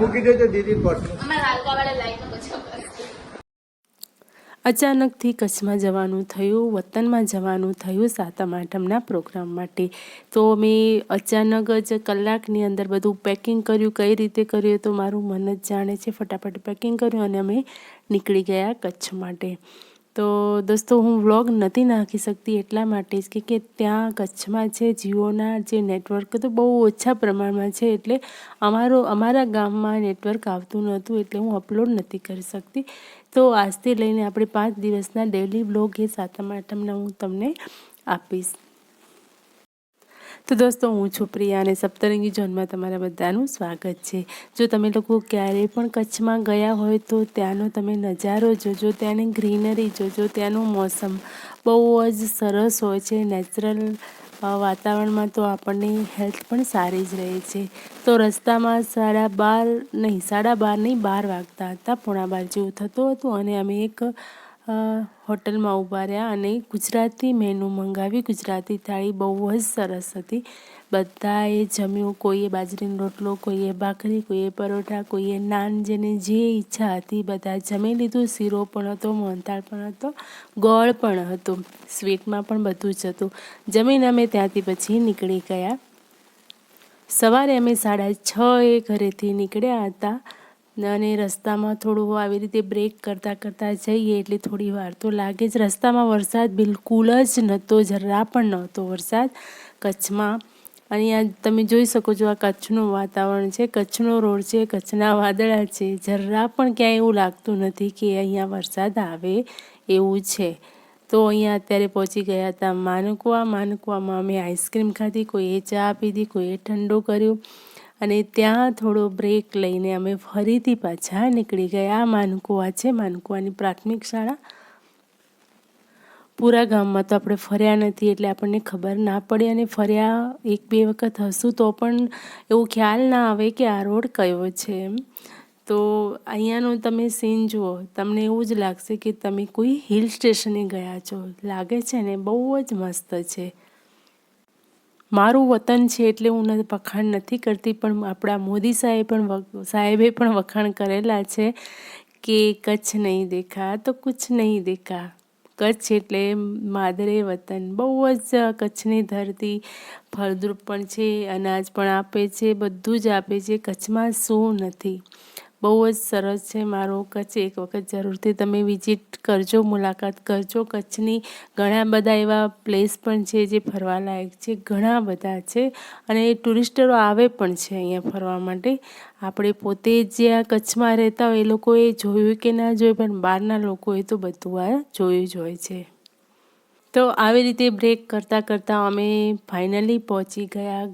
મૂકી દેજો દીદી પર. અચાનકથી કચ્છમાં જવાનું થયું, વતનમાં જવાનું થયું સાતમ આઠમના પ્રોગ્રામ માટે. તો મેં અચાનક જ કલાકની અંદર બધું પેકિંગ કર્યું. કઈ રીતે કર્યું તો મારું મન જ જાણે છે. ફટાફટ પેકિંગ કર્યું અને અમે નીકળી ગયા કચ્છ માટે. તો દોસ્તો હું વ્લોગ નથી નાખી શકતી એટલા માટે જ કે ત્યાં કચ્છમાં છે જીઓના જે નેટવર્ક તો બહુ ઓછા પ્રમાણમાં છે, એટલે અમારા ગામમાં નેટવર્ક આવતું નહોતું, એટલે હું અપલોડ નથી કરી શકતી. તો આજથી લઈને આપણે 5 દિવસના ડેલી વ્લોગ એ સાતમ આઠમના હું તમને આપીશ. તો દોસ્તો હું છું પ્રિયા અને સપ્તરંગી ઝોનમાં તમારા બધાનું સ્વાગત છે. જો તમે લોકો ક્યારેય પણ કચ્છમાં ગયા હોય તો ત્યાંનો તમે નજારો જોજો, ત્યાંની ગ્રીનરી જોજો. ત્યાંનું મોસમ બહુ જ સરસ હોય છે. નેચરલ વાતાવરણમાં તો આપણને હેલ્થ પણ સારી જ રહે છે. તો રસ્તામાં 12:30 વાગતા હતા, 12:45 જેવું થતું હતું અને અમે એક હોટલમાં ઊભા રહ્યા અને ગુજરાતી મેનુ મંગાવી. ગુજરાતી થાળી બહુ જ સરસ હતી. બધાએ જમ્યું. કોઈએ બાજરીનો રોટલો, કોઈએ ભાખરી, કોઈએ પરોઠા, કોઈએ નાન, જેને જે ઈચ્છા હતી બધા જમી લીધું. શીરો પણ હતો, મોહનથાળ પણ હતો, ગોળ પણ હતો, સ્વીટમાં પણ બધું જ હતું. જમીને અમે ત્યાંથી પછી નીકળી ગયા. સવારે અમે 6:30 ઘરેથી નીકળ્યા હતા અને રસ્તામાં થોડું આવી રીતે બ્રેક કરતાં જઈએ એટલે થોડી વાર તો લાગે જ. રસ્તામાં વરસાદ બિલકુલ જ નહોતો, જરા પણ નહોતો વરસાદ કચ્છમાં. અહીંયા તમે જોઈ શકો છો, આ કચ્છનું વાતાવરણ છે, કચ્છનો રોડ છે, કચ્છના વાદળા છે. જરા પણ ક્યાંય એવું લાગતું નથી કે અહીંયા વરસાદ આવે એવું છે. તો અહીંયા અત્યારે પહોંચી ગયા હતા માનકવામાં અમે આઈસ્ક્રીમ ખાધી, કોઈએ ચા પીધી, કોઈએ ઠંડુ કર્યું અને ત્યાં થોડો બ્રેક લઈને અમે ફરીથી પાછા નીકળી ગયા. માનકુવા છે, માનકુવાની પ્રાથમિક શાળા. પૂરા ગામમાં તો આપણે ફર્યા નથી એટલે આપણને ખબર ના પડે, અને ફર્યા 1-2 વખત હશું તો પણ એવું ખ્યાલ ના આવે કે આ રોડ કયો છે એમ. તો અહીંયાનો તમે સીન જુઓ, તમને એવું જ લાગશે કે તમે કોઈ હિલ સ્ટેશને ગયા છો. લાગે છે ને, બહુ જ મસ્ત છે. મારું વતન છે એટલે હું વખાણ નથી કરતી, પણ આપણા મોદી સાહેબે પણ વખાણ કરેલા છે કે કચ્છ નહીં દેખા તો કુછ નહીં દેખા. કચ્છ એટલે માદરે વતન. બહુ જ કચ્છની ધરતી ફળદ્રુપ પણ છે, અનાજ પણ આપે છે, બધું જ આપે છે. કચ્છમાં શું નથી. બહુ જ સરસ છે મારો કચ્છ. એક વખત જરૂરથી તમે વિઝિટ કરજો, મુલાકાત કરજો. કચ્છની ઘણા બધા એવા પ્લેસ પણ છે જે ફરવાલાયક છે, ઘણા બધા છે અને ટુરિસ્ટરો આવે પણ છે અહીંયા ફરવા માટે. આપણે પોતે જ્યાં કચ્છમાં રહેતા હોય એ લોકોએ જોયું કે ના જોયું, પણ બહારના લોકોએ તો બધું આ જોયું જ હોય છે. તો આવી રીતે બ્રેક કરતાં અમે ફાઇનલી પહોંચી ગયા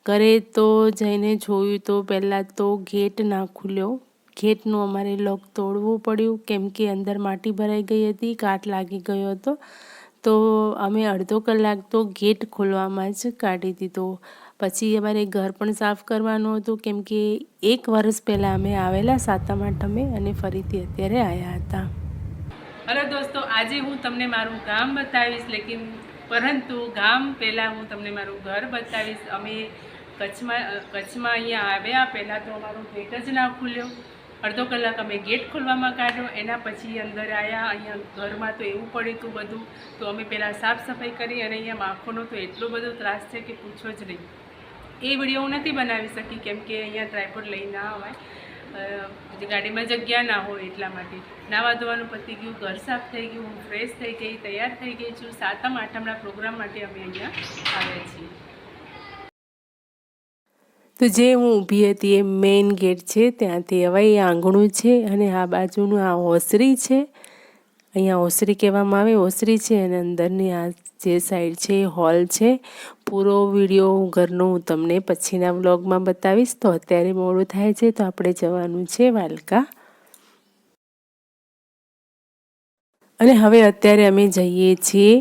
ઘરે. તો જઈને જોયું તો પહેલાં તો ગેટ ના ખુલ્યો. ગેટનું અમારે લોક તોડવું પડ્યું કેમ કે અંદર માટી ભરાઈ ગઈ હતી, કાટ લાગી ગયો હતો. તો અમે અડધો કલાક તો ગેટ ખોલવામાં જ કાઢી દીધો. પછી અમારે ઘર પણ સાફ કરવાનું હતું કેમ કે 1 વર્ષ પહેલાં અમે આવેલા સાતમ આઠમે અને ફરીથી અત્યારે આવ્યા હતા. હલો દોસ્તો, આજે હું તમને મારું ગામ બતાવીશ, પરંતુ ગામ પહેલાં હું તમને મારું ઘર બતાવીશ. અમે કચ્છમાં અહીંયા આવ્યા પહેલાં તો અમારો ગેટ જ ના ખુલ્યો. અડધો કલાક અમે ગેટ ખોલવામાં કાઢ્યો, એના પછી અંદર આવ્યા. અહીંયા ઘરમાં તો એવું પડ્યું હતું બધું, તો અમે પહેલાં સાફ સફાઈ કરી અને અહીંયા માખોનો તો એટલો બધો ત્રાસ છે કે પૂછો જ નહીં. એ વિડીયો હું નથી બનાવી શકી કેમ કે અહીંયા ટ્રાયપોડ લઈ ના અવાય, ગાડીમાં જગ્યા ના હોય એટલા માટે. નાવા ધોવાનું પતી ગયું, ઘર સાફ થઈ ગયું, હું ફ્રેશ થઈ ગઈ, તૈયાર થઈ ગઈ છું. સાતમ આઠમના પ્રોગ્રામ માટે અમે અહીંયા આવ્યા છીએ. તો જે હું ઊભી હતી એ મેઇન ગેટ છે, ત્યાંથી હવે એ આંગણું છે અને આ બાજુનું આ ઓસરી છે. અહીંયા ઓસરી કહેવામાં આવે, ઓસરી છે અને અંદરની આ જે સાઈડ છે એ હોલ છે. પૂરો વિડીયો ઘરનો હું તમને પછીના વ્લોગમાં બતાવીશ. તો અત્યારે મોડું થાય છે તો આપણે જવાનું છે વાલકા. અને હવે અત્યારે અમે જઈએ છીએ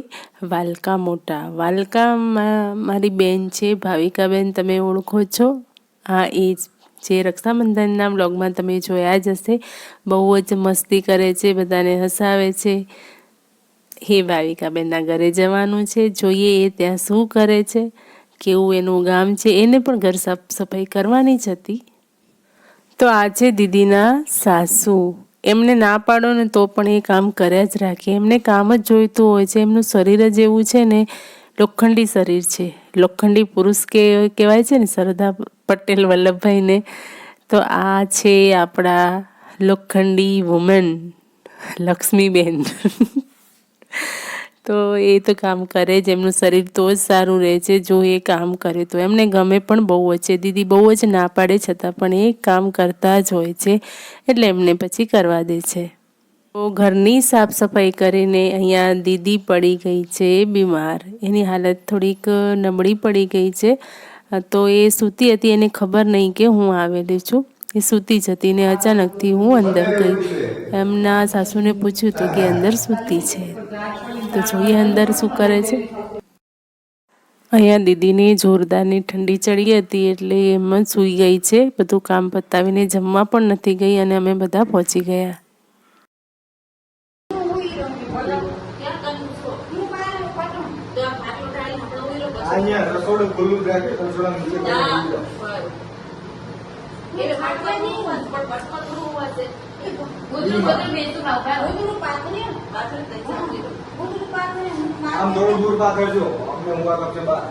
વાલકા મોટા. વાલકામાં મારી બેન છે ભાવિકાબેન, તમે ઓળખો છો. હા, એ જે રક્ષાબંધનના વ્લોગમાં તમે જોયા જ હશે. બહુ જ મસ્તી કરે છે, બધાને હસાવે છે. હે ભાવિકાબેનના ઘરે જવાનું છે, જોઈએ એ ત્યાં શું કરે છે. કેવું એનું ગામ છે, એને પણ ઘર સાફ સફાઈ કરવાની જ હતી. તો આ છે દીદીના સાસુ. એમને ના પાડો ને તો પણ એ કામ કર્યા જ રાખે. એમને કામ જ જોઈતું હોય છે. એમનું શરીર જ એવું છે ને, લોખંડી શરીર છે. લોખંડી પુરુષ કહેવાય છે ને સરદાર પટેલ વલ્લભભાઈને. તો આ છે આપણા લોખંડી વુમન લક્ષ્મીબેન. તો એ તો કામ કરે જ. એમનું શરીર તો જ સારું રહે છે જો એ કામ કરે તો. એમને ગમે પણ બહુ જ છે. દીદી બહુ જ ના પાડે છતાં પણ એ કામ કરતા જ હોય છે, એટલે એમને પછી કરવા દે છે. તો ઘરની સાફ સફાઈ કરીને અહીંયા દીદી પડી ગઈ છે બીમાર. એની હાલત થોડીક નબળી પડી ગઈ છે. તો એ સૂતી હતી, એને ખબર નહીં કે હું આવેલી છું. એ સૂતી જ હતી ને અચાનકથી હું અંદર ગઈ. એમના સાસુને પૂછ્યું તો કે અંદર સૂતી છે. તો જોઈએ અંદર શું કરે છે. અહીંયા દીદીને જોરદારની ઠંડી ચડી હતી એટલે એમ જ સૂઈ ગઈ છે. બધું કામ પતાવીને જમવા પણ નથી ગઈ અને અમે બધા પહોંચી ગયા. અહીંયા રસોડું ખુલ્લું રાખે, રસોડા નીચે આમ થોડું દૂર પાછળ જો, અમને ઊંઘા કરશે બહાર.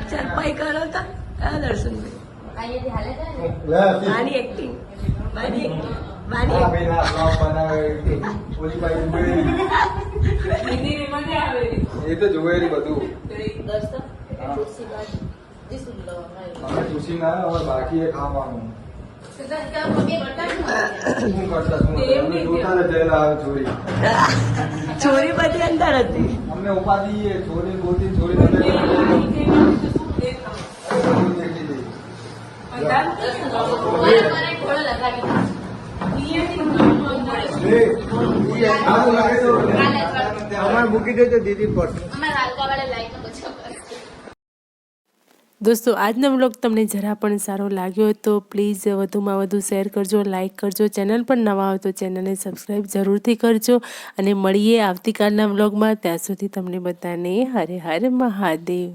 ચરપાઈ કરો તો દર્શનભાઈ મારી એક્ટિંગ એ તો જોયેલી બધું. ખુશી ના હવે બાકી એ ખાવાનું. શું કરતા જોતા જયેલા ચોરી. ચોરી બધી અંદર હતી. અમને ઉપાધિ ચોરી ગોતી ચોરી અમારે મૂકી દેજો દીદી પર. દોસ્તો આજનો વ્લોગ તમને જરા પણ સારો લાગ્યો હોય તો પ્લીઝ વધુમાં વધુ શેર કરજો, લાઇક કરજો. ચેનલ પર નવા હોય તો ચેનલને સબસ્ક્રાઈબ જરૂરથી કરજો. અને મળીએ આવતીકાલના વ્લોગમાં. ત્યાં સુધી તમને બધાને હરે હરે મહાદેવ.